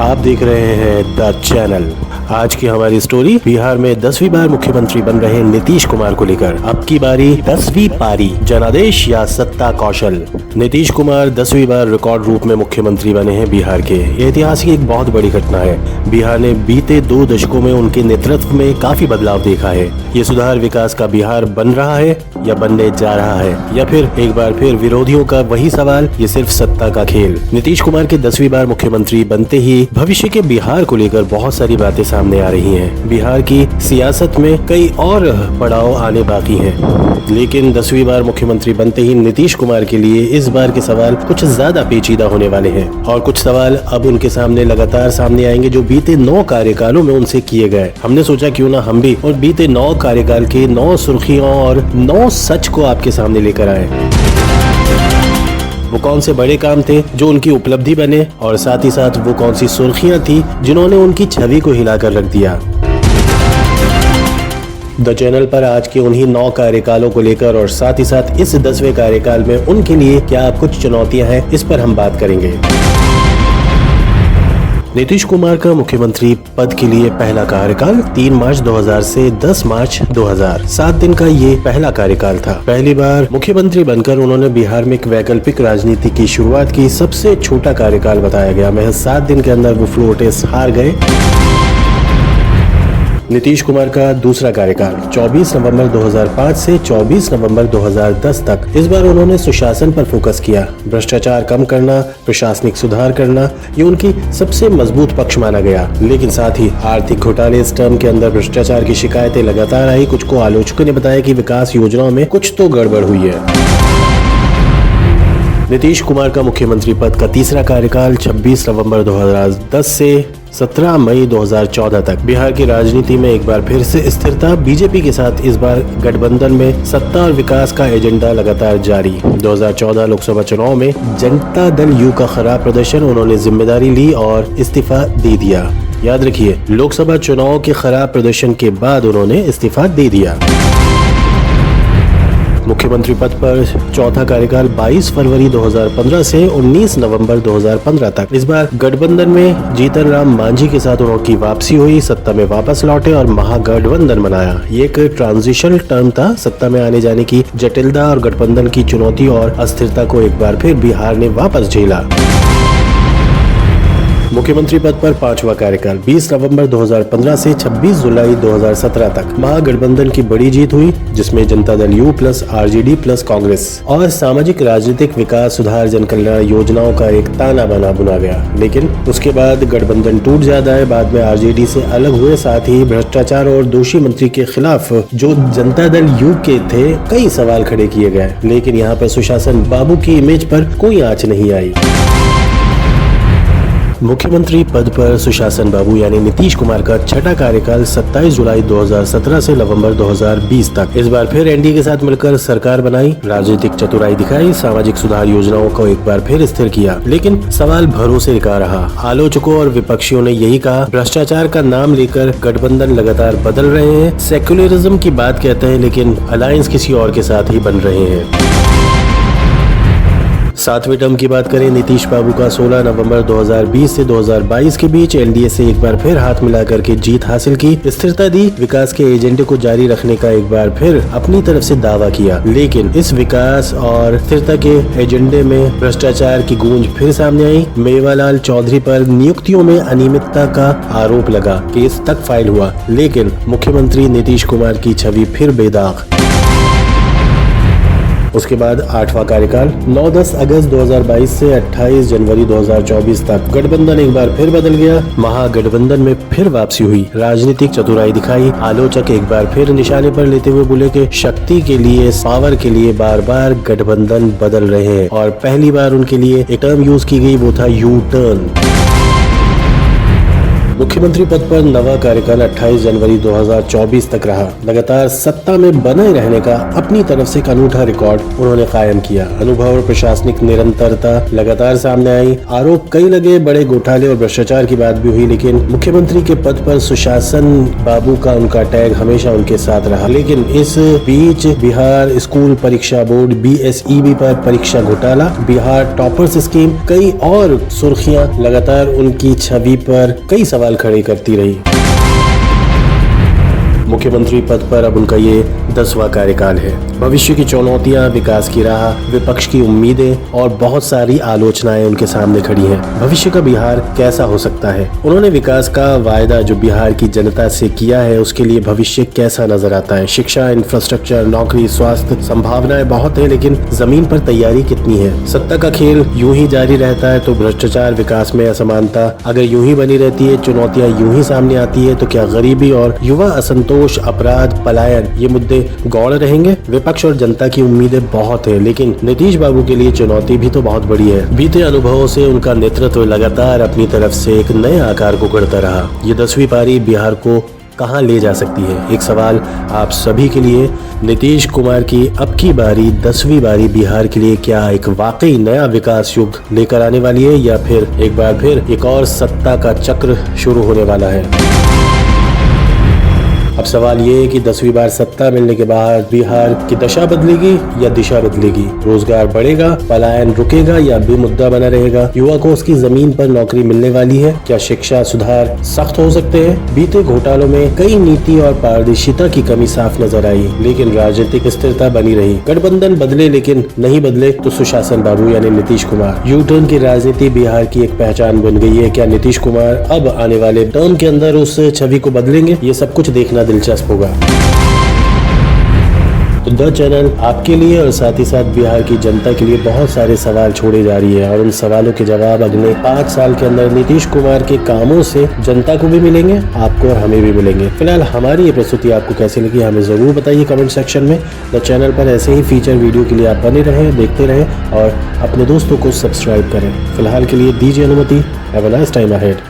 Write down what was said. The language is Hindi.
आप देख रहे हैं द चैनल। आज की हमारी स्टोरी बिहार में 10वीं बार मुख्यमंत्री बन रहे नीतीश कुमार को लेकर। अब की बारी 10वीं पारी, जनादेश या सत्ता कौशल। नीतीश कुमार 10वीं बार रिकॉर्ड रूप में मुख्यमंत्री बने हैं बिहार के। ये इतिहास की एक बहुत बड़ी घटना है। बिहार ने बीते 2 दशकों में उनके नेतृत्व में काफी बदलाव देखा है। ये सुधार विकास का बिहार बन रहा है या बनने जा रहा है, या फिर एक बार फिर विरोधियों का वही सवाल, ये सिर्फ सत्ता का खेल। नीतीश कुमार के 10वीं बार मुख्यमंत्री बनते ही भविष्य के बिहार को लेकर बहुत सारी बातें सामने आ रही हैं। बिहार की सियासत में कई और पड़ाव आने बाकी हैं, लेकिन 10वीं बार मुख्यमंत्री बनते ही नीतीश कुमार के लिए इस बार के सवाल कुछ ज्यादा पेचीदा होने वाले हैं। और कुछ सवाल अब उनके सामने लगातार सामने आएंगे जो बीते 9 कार्यकालों में उनसे किए गए। हमने सोचा क्यों ना हम भी और बीते 9 कार्यकाल के 9 सुर्खियों और 9 सच को आपके सामने लेकर आए। वो कौन से बड़े काम थे जो उनकी उपलब्धि बने, और साथ ही साथ वो कौन सी सुर्खियां थी जिन्होंने उनकी छवि को हिलाकर रख दिया। द चैनल पर आज के उन्हीं 9 कार्यकालों को लेकर और साथ ही साथ इस 10वें कार्यकाल में उनके लिए क्या कुछ चुनौतियां हैं, इस पर हम बात करेंगे। नीतीश कुमार का मुख्यमंत्री पद के लिए पहला कार्यकाल 3 मार्च 2000 से 10 मार्च 2000, 7 दिन का ये पहला कार्यकाल था। पहली बार मुख्यमंत्री बनकर उन्होंने बिहार में एक वैकल्पिक राजनीति की शुरुआत की। सबसे छोटा कार्यकाल बताया गया। महज 7 दिन के अंदर वो फ्लोर टेस्ट हार गए। नीतीश कुमार का दूसरा कार्यकाल 24 नवंबर 2005 से 24 नवंबर 2010 तक। इस बार उन्होंने सुशासन पर फोकस किया। भ्रष्टाचार कम करना, प्रशासनिक सुधार करना, ये उनकी सबसे मजबूत पक्ष माना गया। लेकिन साथ ही आर्थिक घोटाले, इस टर्म के अंदर भ्रष्टाचार की शिकायतें लगातार आई। कुछ को आलोचकों ने बताया कि विकास योजनाओं में कुछ तो गड़बड़ हुई है। नीतीश कुमार का मुख्यमंत्री पद का तीसरा कार्यकाल 26 नवंबर 2010 से 17 मई 2014 तक। बिहार की राजनीति में एक बार फिर से स्थिरता। बीजेपी के साथ इस बार गठबंधन में सत्ता और विकास का एजेंडा लगातार जारी। 2014 लोकसभा चुनाव में जनता दल यू का खराब प्रदर्शन, उन्होंने जिम्मेदारी ली और इस्तीफा दे दिया। याद रखिए, लोकसभा चुनाव के खराब प्रदर्शन के बाद उन्होंने इस्तीफा दे दिया। मुख्यमंत्री पद पर चौथा कार्यकाल 22 फरवरी 2015 से 19 नवंबर 2015 तक। इस बार गठबंधन में जीतन राम मांझी के साथ उनकी वापसी हुई। सत्ता में वापस लौटे और महागठबंधन बनाया। ये एक ट्रांजिशनल टर्म था। सत्ता में आने जाने की जटिलता और गठबंधन की चुनौती और अस्थिरता को एक बार फिर बिहार ने वापस झेला। मुख्यमंत्री पद पर 5वां कार्यकाल 20 नवंबर 2015 से 26 जुलाई 2017 तक। महागठबंधन की बड़ी जीत हुई, जिसमें Janata Dal you plus RJD plus Congress और सामाजिक राजनीतिक विकास, सुधार, जनकल्याण योजनाओं का एक ताना बाना बुना गया। लेकिन उसके बाद गठबंधन टूट जाता है। बाद में आरजेडी से अलग हुए। साथ ही भ्रष्टाचार और दोषी मंत्री के खिलाफ जो जनता दल यू के थे, कई सवाल खड़े किए गए। लेकिन यहाँ पर सुशासन बाबू की इमेज पर कोई आंच नहीं आई। मुख्यमंत्री पद पर सुशासन बाबू यानी नीतीश कुमार का छठा कार्यकाल 27 जुलाई 2017 से नवंबर 2020 तक। इस बार फिर एनडीए के साथ मिलकर सरकार बनाई, राजनीतिक चतुराई दिखाई, सामाजिक सुधार योजनाओं को एक बार फिर स्थिर किया। लेकिन सवाल भरोसे का रहा। आलोचकों और विपक्षियों ने यही कहा, भ्रष्टाचार का नाम लेकर गठबंधन लगातार बदल रहे हैं। सेक्युलरिज्म की बात कहते हैं, लेकिन अलायंस किसी और के साथ ही बन रहे हैं। 7वें टर्म की बात करें नीतीश बाबू का 16 नवंबर 2020 से 2022 के बीच एनडीए से एक बार फिर हाथ मिलाकर के जीत हासिल की, स्थिरता दी, विकास के एजेंडे को जारी रखने का एक बार फिर अपनी तरफ से दावा किया। लेकिन इस विकास और स्थिरता के एजेंडे में भ्रष्टाचार की गूंज फिर सामने आई। मेवालाल चौधरी पर नियुक्तियों में अनियमितता का आरोप लगा, केस तक फाइल हुआ। लेकिन मुख्यमंत्री नीतीश कुमार की छवि फिर बेदाग। उसके बाद 8वां कार्यकाल 9-10 अगस्त 2022 से 28 जनवरी 2024 तक। गठबंधन एक बार फिर बदल गया। महागठबंधन में फिर वापसी हुई, राजनीतिक चतुराई दिखाई। आलोचक एक बार फिर निशाने पर लेते हुए बोले कि शक्ति के लिए, पावर के लिए बार बार गठबंधन बदल रहे हैं। और पहली बार उनके लिए एक टर्म यूज की गई, वो था यू टर्न। मुख्यमंत्री पद पर नवा कार्यकाल 28 जनवरी 2024 तक रहा। लगातार सत्ता में बने रहने का अपनी तरफ से एक अनूठा रिकॉर्ड उन्होंने कायम किया। अनुभव और प्रशासनिक निरंतरता लगातार सामने आई। आरोप कई लगे, बड़े घोटाले और भ्रष्टाचार की बात भी हुई, लेकिन मुख्यमंत्री के पद पर सुशासन बाबू का उनका टैग हमेशा उनके साथ रहा। लेकिन इस बीच बिहार स्कूल परीक्षा बोर्ड BSEB पर परीक्षा घोटाला, बिहार टॉपर्स स्कीम, कई और सुर्खियां लगातार उनकी छवि पर कई सवाल खड़े करती रही। मुख्यमंत्री पद पर अब उनका ये 10वां कार्यकाल है। भविष्य की चुनौतियां, विकास की राह, विपक्ष की उम्मीदें और बहुत सारी आलोचनाएं उनके सामने खड़ी हैं। भविष्य का बिहार कैसा हो सकता है? उन्होंने विकास का वायदा जो बिहार की जनता से किया है, उसके लिए भविष्य कैसा नजर आता है? शिक्षा, इंफ्रास्ट्रक्चर, नौकरी, स्वास्थ्य, संभावनाएं बहुत है, लेकिन जमीन पर तैयारी कितनी है? सत्ता का खेल यूं ही जारी रहता है तो भ्रष्टाचार, विकास में असमानता अगर यूं ही बनी रहती है, चुनौतियां यूं ही सामने आती है, तो क्या गरीबी और युवा असंतोष, अपराध, पलायन ये मुद्दे गौड़ रहेंगे? विपक्ष और जनता की उम्मीदें बहुत है, लेकिन नीतीश बाबू के लिए चुनौती भी तो बहुत बड़ी है। बीते अनुभवों से उनका नेतृत्व लगातार अपनी तरफ से एक नए आकार को गढ़ता रहा। ये 10वीं पारी बिहार को कहां ले जा सकती है? एक सवाल आप सभी के लिए, नीतीश कुमार की अब की बारी 10वीं बारी बिहार के लिए क्या एक वाकई नया विकास युग लेकर आने वाली है, या फिर एक बार फिर एक और सत्ता का चक्र शुरू होने वाला है? अब सवाल ये है कि 10वीं बार सत्ता मिलने के बाद बिहार की दशा बदलेगी या दिशा बदलेगी? रोजगार बढ़ेगा, पलायन रुकेगा या बेमुद्दा बना रहेगा? युवा को उसकी जमीन पर नौकरी मिलने वाली है? क्या शिक्षा सुधार सख्त हो सकते हैं? बीते घोटालों में कई नीति और पारदर्शिता की कमी साफ नजर आई, लेकिन राजनीतिक स्थिरता बनी रही। गठबंधन बदले लेकिन नहीं बदले तो सुशासन बाबू यानी नीतीश कुमार। यू टर्न की राजनीति बिहार की एक पहचान बन गई है। क्या नीतीश कुमार अब आने वाले टर्म के अंदर उस छवि को बदलेंगे? ये सब कुछ देखना दिलचस्प होगा। तो द चैनल आपके लिए और साथ ही साथ बिहार की जनता के लिए बहुत सारे सवाल छोड़े जा रही है, और उन सवालों के जवाब अगले 5 साल के अंदर नीतीश कुमार के कामों से जनता को भी मिलेंगे, आपको और हमें भी मिलेंगे। फिलहाल हमारी ये प्रस्तुति आपको कैसी लगी हमें जरूर बताइए कमेंट सेक्शन में। द चैनल पर ऐसे ही फीचर वीडियो के लिए आप बने रहें, देखते रहें और अपने दोस्तों को सब्सक्राइब करें। फिलहाल के लिए दीजिए अनुमति। Have a nice time ahead.